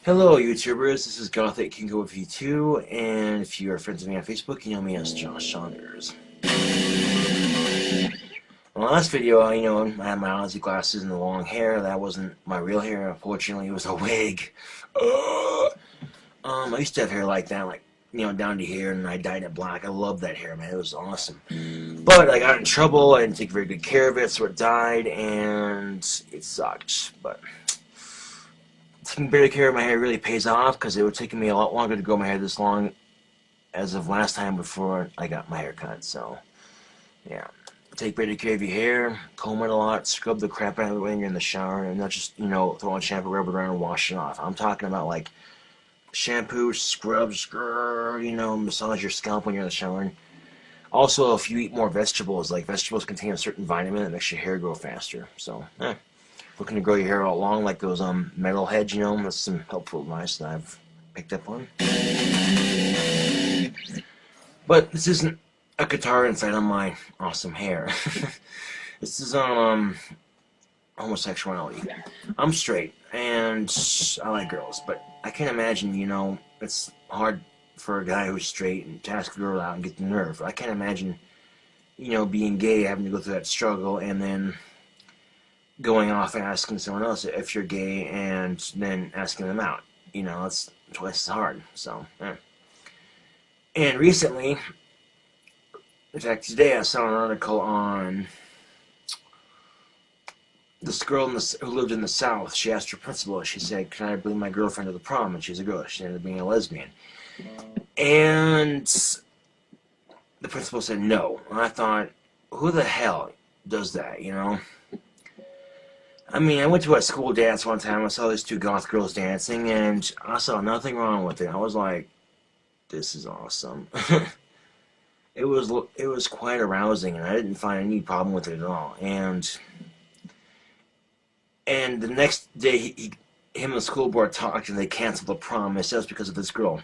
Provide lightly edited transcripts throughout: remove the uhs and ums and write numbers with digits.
Hello YouTubers, this is Gothic KingCobraJFS, and if you are friends with me on Facebook, you know me as Josh Saunders. In the last video, I had my Ozzy glasses and the long hair. That wasn't my real hair, unfortunately, it was a wig. I used to have hair like that, down to here, and I dyed it black. I loved that hair, man, it was awesome. But I got in trouble, I didn't take very good care of it, so it died, and it sucked, but taking better care of my hair really pays off, because it would take me a lot longer to grow my hair this long as of last time before I got my hair cut. So yeah, take better care of your hair, comb it a lot, scrub the crap out of it when you're in the shower, and not just throw on shampoo, rub it around, and wash it off. I'm talking about like shampoo, scrub, massage your scalp when you're in the shower. Also, if you eat more vegetables, like vegetables contain a certain vitamin that makes your hair grow faster. So looking to grow your hair out long like those metalheads, that's some helpful advice that I've picked up on. But this isn't a guitar insight on my awesome hair. This is on homosexuality. I'm straight and I like girls, but I can't imagine, it's hard for a guy who's straight and to ask a girl out and get the nerve. I can't imagine, being gay, having to go through that struggle, and then going off and asking someone else if you're gay and then asking them out. It's twice as hard. So, yeah. And recently, in fact, today I saw an article on this girl who lived in the South. She asked her principal, she said, "Can I bring my girlfriend to the prom?" And she's a girl. She ended up being a lesbian. And the principal said no. And I thought, who the hell does that, I mean, I went to a school dance one time. I saw these two goth girls dancing, and I saw nothing wrong with it. I was like, this is awesome. It was quite arousing, and I didn't find any problem with it at all. And the next day, him and the school board talked, and they canceled the prom. They said it was because of this girl,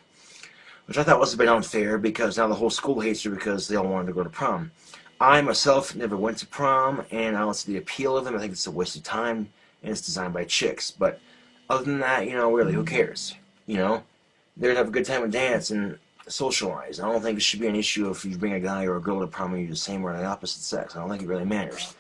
which I thought was a bit unfair, because now the whole school hates her because they all wanted to go to prom. I myself never went to prom, and I don't see the appeal of them. I think it's a waste of time, and it's designed by chicks. But other than that, really, who cares? They're gonna have a good time and dance and socialize. I don't think it should be an issue if you bring a guy or a girl to prom and you're the same or the opposite sex. I don't think it really matters.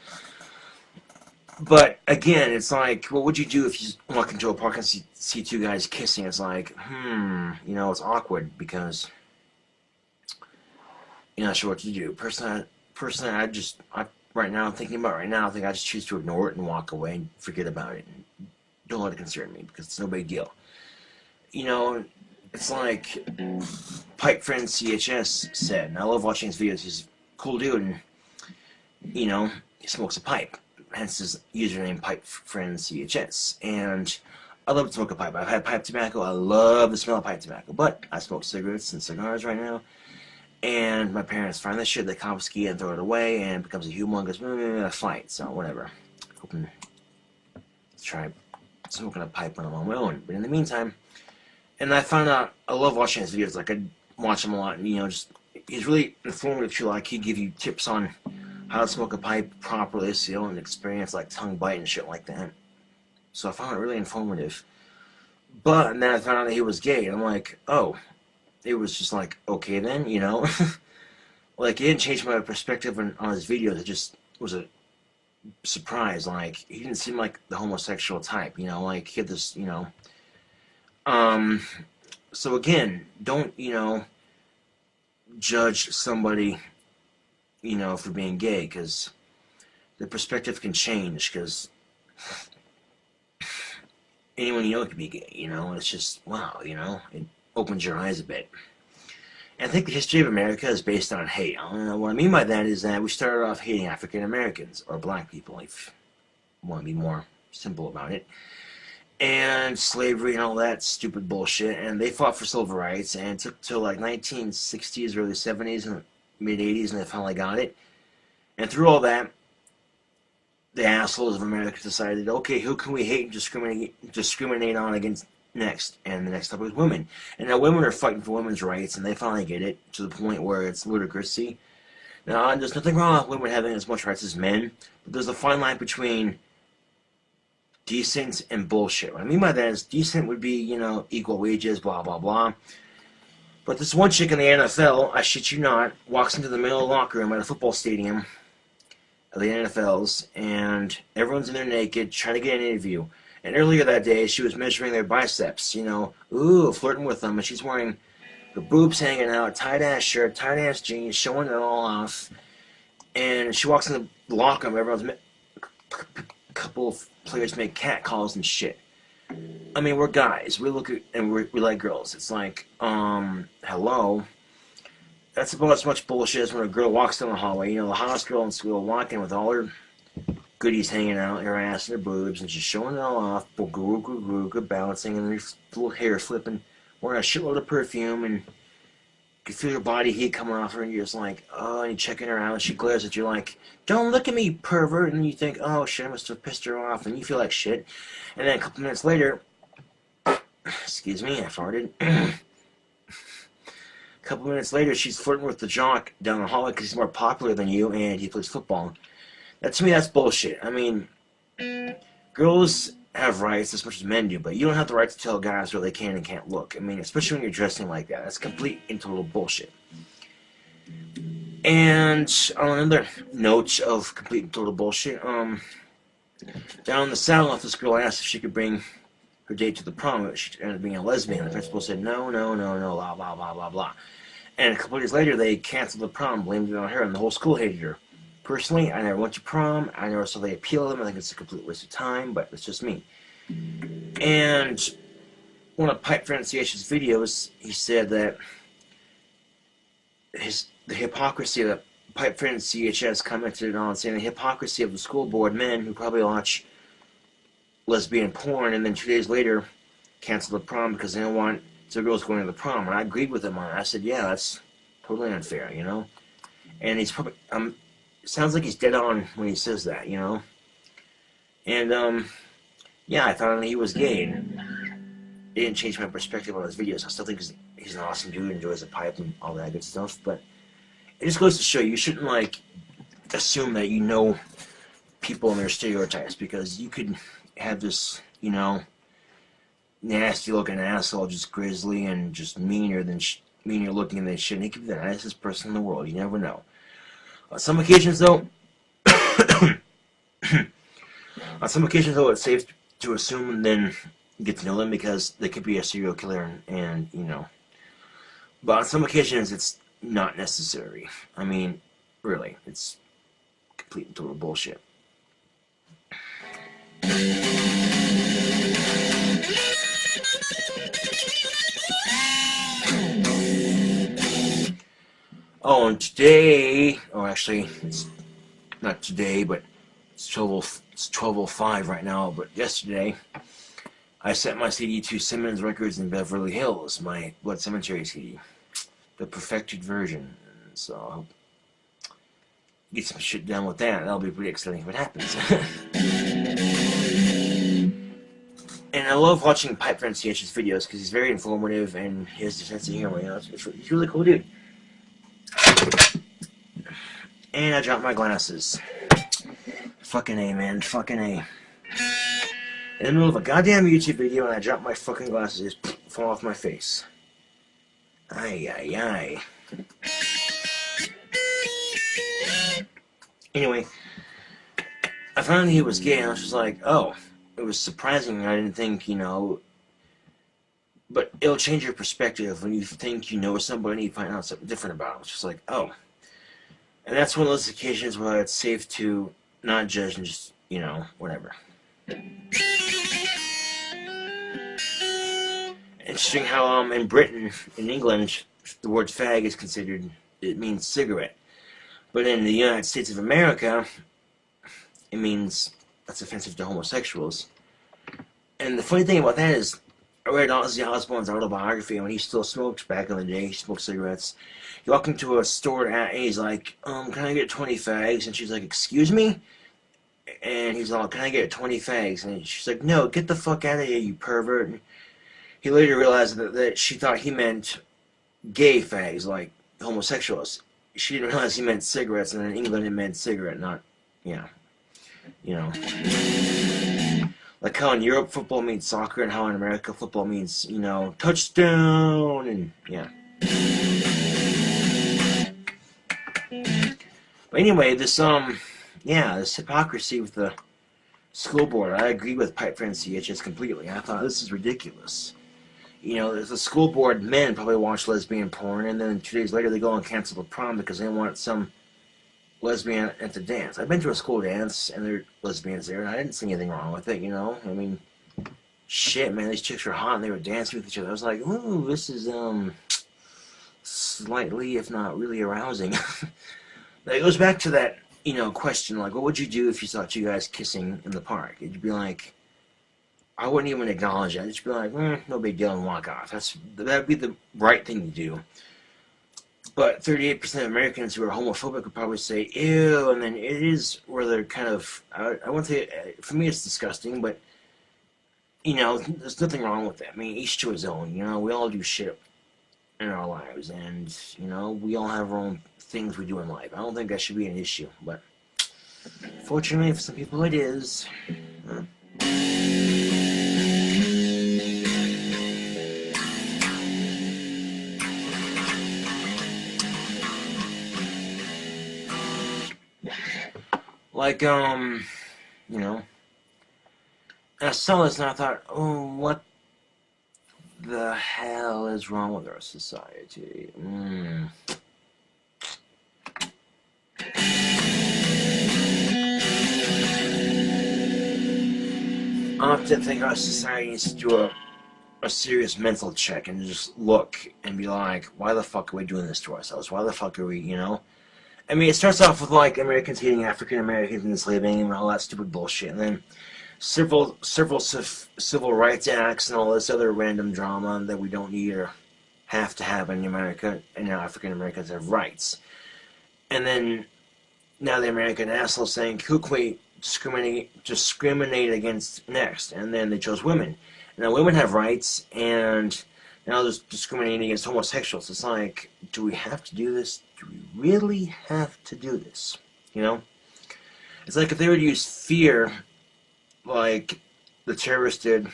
But again, it's like, what would you do if you walk into a park and see two guys kissing? It's like, it's awkward, because you're not sure what to do. Personally, right now, I think I just choose to ignore it and walk away and forget about it. And don't let it concern me, because it's no big deal. It's like Pipe Friend CHS said, and I love watching his videos. He's a cool dude, and, he smokes a pipe. Hence his username, Pipe Friend CHS. And I love to smoke a pipe. I've had pipe tobacco. I love the smell of pipe tobacco. But I smoke cigarettes and cigars right now. And my parents find this shit, they confiscate it and throw it away, and it becomes a humongous fight. So whatever. Hoping to try smoking a pipe when I'm on my own. But in the meantime, and I found out I love watching his videos. Like, I watch him a lot, and he's really informative too. Like, he'd give you tips on how to smoke a pipe properly, so you don't experience like tongue bite and shit like that. So I found it really informative. But and then I found out that he was gay, and I'm like, oh. It was just like, okay then, like, it didn't change my perspective on his videos. It just was a surprise. Like, he didn't seem like the homosexual type, like, he had this, so again, don't, judge somebody, for being gay, because the perspective can change, because anyone could be gay, it's just, wow, it opens your eyes a bit. And I think the history of America is based on hate. What I mean by that is that we started off hating African Americans, or black people, if you want to be more simple about it, and slavery and all that stupid bullshit, and they fought for civil rights, and it took till like 1960s, early 70s, and mid 80s, and they finally got it. And through all that, the assholes of America decided, okay, who can we hate and discriminate on against next? And the next up was women. And now women are fighting for women's rights, and they finally get it to the point where it's ludicrous. See, now there's nothing wrong with women having as much rights as men, but there's a fine line between decent and bullshit. What I mean by that is decent would be, you know, equal wages, blah, blah, blah. But this one chick in the NFL, I shit you not, walks into the middle of the locker room at a football stadium of the NFLs, and everyone's in there naked, trying to get an interview. And earlier that day, she was measuring their biceps, you know, ooh, flirting with them, and she's wearing the boobs hanging out, tight-ass shirt, tight-ass jeans, showing it all off. And she walks in the locker room, everyone's a couple of players make cat calls and shit. I mean, we're guys. We look at, and we like girls. It's like, hello. That's about as much bullshit as when a girl walks down the hallway. You know, the hottest girl in school walking with all her goodies hanging out, her ass and her boobs, and she's showing it all off, good bouncing, and her little hair flipping, wearing a shitload of perfume, and you can feel her body heat coming off her, and you're just like, oh, and you're checking her out, and she glares at you like, don't look at me, pervert, and you think, oh, shit, I must have pissed her off, and you feel like shit, and then a couple minutes later, excuse me, I farted, a couple minutes later, she's flirting with the jock down the hallway because he's more popular than you, and he plays football. That, to me, that's bullshit. I mean, girls have rights as much as men do, but you don't have the right to tell guys where they can and can't look. I mean, especially when you're dressing like that. That's complete and total bullshit. And on another note of complete and total bullshit, down in the South, this girl asked if she could bring her date to the prom. She ended up being a lesbian. The principal said, no, blah, blah, blah, blah, blah. And a couple of days later, they canceled the prom, blamed it on her, and the whole school hated her. Personally, I never went to prom. I never saw they appeal them. I think it's a complete waste of time, but it's just me. And one of Pipe Pronunciation's videos, he said that the hypocrisy that Pipe Friend CHS commented on, saying the hypocrisy of the school board men who probably watch lesbian porn and then 2 days later cancel the prom because they don't want the girls going to the prom. And I agreed with him on it. I said, yeah, that's totally unfair, you know? And he's probably... sounds like he's dead on when he says that, you know? And, yeah, I thought he was gay, and it didn't change my perspective on his videos. I still think he's an awesome dude, enjoys the pipe and all that good stuff, but it just goes to show you shouldn't, like, assume that you know people and their stereotypes, because you could have this, you know, nasty-looking asshole, just grisly and just meaner looking than shit, and he could be the nicest person in the world. You never know. On some occasions, though, it's safe to assume and then get to know them because they could be a serial killer and you know. But on some occasions, it's not necessary. I mean, really, it's complete and total bullshit. Oh, and today, oh, actually, it's not today, but it's 12:05 right now, but yesterday, I sent my CD to Simmons Records in Beverly Hills, my Blood Cemetery CD, the perfected version, so I hope you get some shit done with that. That'll be pretty exciting if it happens. And I love watching Pipe Pronunciation's videos, because he's very informative, and he has a sense of humor, you know, he's a really cool dude. And I dropped my glasses. Fucking A, man. Fucking A. In the middle of a goddamn YouTube video, and I dropped my fucking glasses. Just fall off my face. Ay, ay, ay. Anyway, I found he was gay, and I was just like, oh. It was surprising. I didn't think, you know... But it'll change your perspective when you think you know somebody and you find out something different about them. It's just like, oh. And that's one of those occasions where it's safe to not judge and just, you know, whatever. Interesting how, in Britain, in England, the word fag is considered, it means cigarette. But in the United States of America, it means that's offensive to homosexuals. And the funny thing about that is, I read Ozzy Osbourne's autobiography, and when he still smoked back in the day, he smoked cigarettes. He walked into a store and he's like, can I get 20 fags? And she's like, excuse me? And he's all, can I get 20 fags? And she's like, no, get the fuck out of here, you pervert. And he later realized that she thought he meant gay fags, like homosexuals. She didn't realize he meant cigarettes, and in England it meant cigarette, not, you know. Like how in Europe football means soccer, and how in America football means, touchdown, and yeah. But anyway, this hypocrisy with the school board, I agree with Pipe Friend CHS completely. I thought this is ridiculous. There's a school board, men probably watch lesbian porn, and then 2 days later they go and cancel the prom because they want some lesbian at the dance. I've been to a school dance, and there are lesbians there, and I didn't see anything wrong with it, I mean, shit, man, these chicks were hot, and they were dancing with each other. I was like, ooh, this is, slightly, if not really arousing. It goes back to that, question, like, what would you do if you saw two guys kissing in the park? You'd be like, I wouldn't even acknowledge it. I'd just be like, no big deal, and walk off. That'd be the right thing to do. But 38% of Americans who are homophobic would probably say, ew, and then it is where they're kind of, I won't say, for me it's disgusting, but, there's nothing wrong with that. I mean, each to his own, we all do shit in our lives, and, we all have our own things we do in life. I don't think that should be an issue, but fortunately for some people it is. Like, I saw this and I thought, oh, what the hell is wrong with our society? I often think our society needs to do a serious mental check and just look and be like, why the fuck are we doing this to ourselves? Why the fuck are we, I mean, it starts off with, like, Americans hating African Americans and enslaving them and all that stupid bullshit, and then several civil rights acts and all this other random drama that we don't need or have to have in America, and now African Americans have rights. And then now the American assholes saying, who can we discriminate against next? And then they chose women. Now women have rights, and now there's discriminating against homosexuals. It's like, do we have to do this? Do we really have to do this? It's like if they were to use fear like the terrorists did,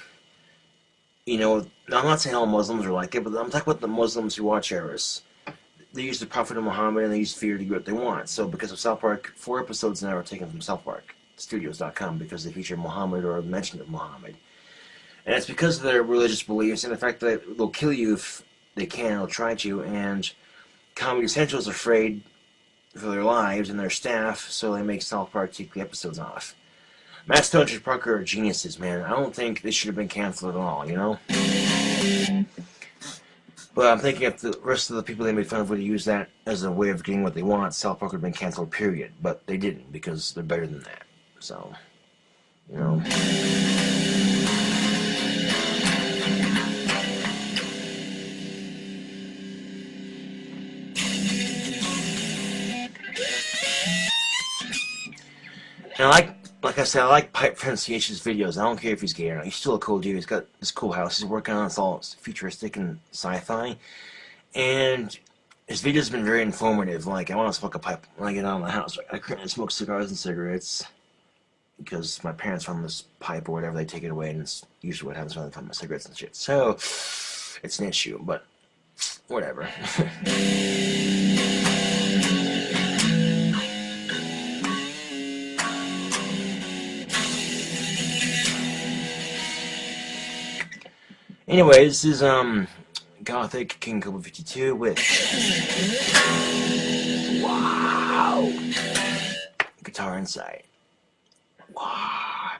I'm not saying all Muslims are like it, but I'm talking about the Muslims who watch terrorists. They use the Prophet of Muhammad and they use fear to get what they want. So because of South Park, 4 episodes now are taken from South Park Studios.com because they feature Muhammad or mention of Muhammad. And it's because of their religious beliefs and the fact that they'll kill you if they can, they'll try to, and Comedy Central is afraid for their lives and their staff, so they make South Park take the episodes off. Matt Stone and Parker are geniuses, man. I don't think they should have been canceled at all, But I'm thinking if the rest of the people they made fun of would have used that as a way of getting what they want, South Park would have been canceled, period. But they didn't, because they're better than that. So, And like I said, I like Pipe Friend CH's videos. I don't care if he's gay or not. He's still a cool dude. He's got this cool house he's working on. It's all futuristic and sci-fi. And his videos have been very informative. Like, I want to smoke a pipe when I get out of the house. I currently smoke cigars and cigarettes because my parents found this pipe or whatever. They take it away, and it's usually what happens when they find my cigarettes and shit. So, it's an issue, but whatever. Anyway, this is Gothic King Cobra 52 with wow guitar inside. Wow.